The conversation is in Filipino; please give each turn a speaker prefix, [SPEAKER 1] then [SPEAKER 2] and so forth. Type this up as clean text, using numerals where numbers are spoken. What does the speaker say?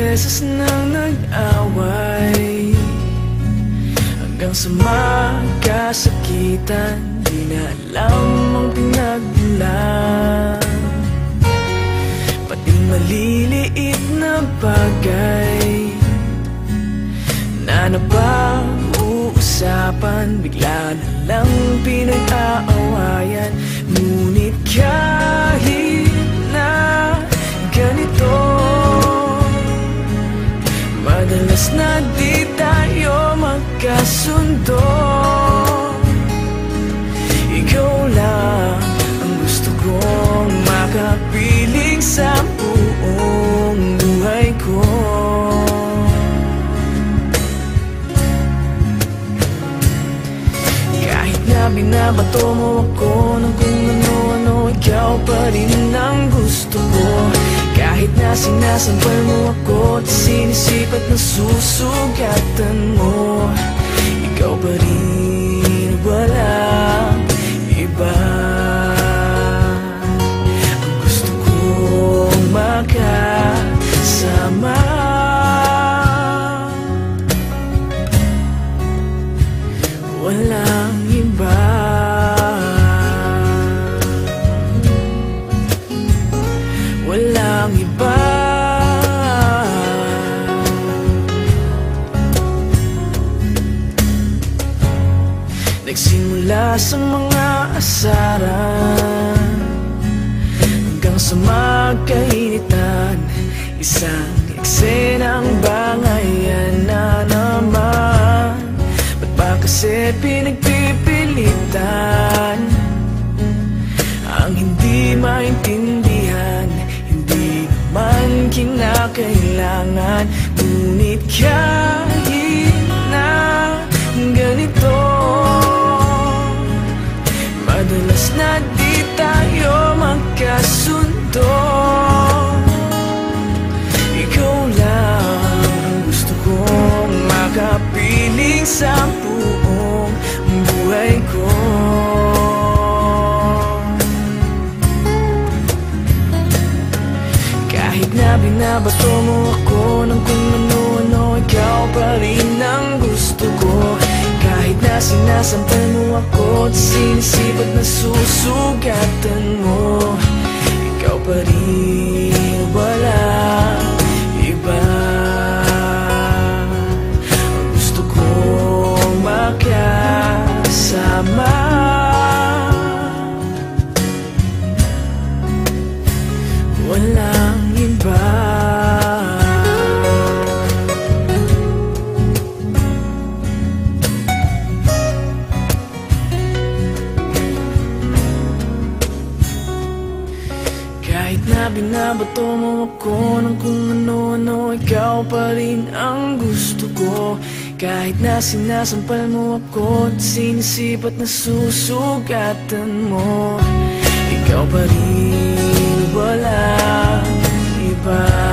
[SPEAKER 1] beses nang nag-away, hanggang sa magkasakitan. Di na alam ang pinagmulan, pati maliliit na bagay na napag-uusapan, bigla na lang pinag-aawayan. Ngunit kahit na ganito, madalas na di tayo magkasundo. Ikaw lang ang gusto kong makapiling sa buong buhay ko. Kahit na binabato mo ako ng kung ano-ano, ikaw pa rin ang gusto ko. Kahit na sinasampal mo ako at sinisip at nasusugatan mo, ikaw pa rin, walang iba. Ang gusto kong makasama, walang iba. Walang iba. Nagsimula sa mga asaran hanggang sa magkainitan, isang eksenang bangayan na naman. Ba't ba kasi pinagpipilitan ang hindi maintindihan? Hindi naman kinakailangan. Ngunit kahit na ganito, madalas na di tayo magkasundo. Ikaw lang ang gusto kong makapiling sa buong buhay ko. Kahit na binabato mo ako ng kung ano-ano, ikaw pa rin ang gusto ko. Kahit na sinasampal mo ako at sinisip at nasusugatan mo, ikaw pa rin, walang iba. Ang gusto kong makasama, walang iba. Kahit na binabato mo ako ng kung ano-ano, ikaw pa rin ang gusto ko. Kahit na sinasampal mo ako at sinisip at nasusugatan mo, ikaw pa rin, walang iba.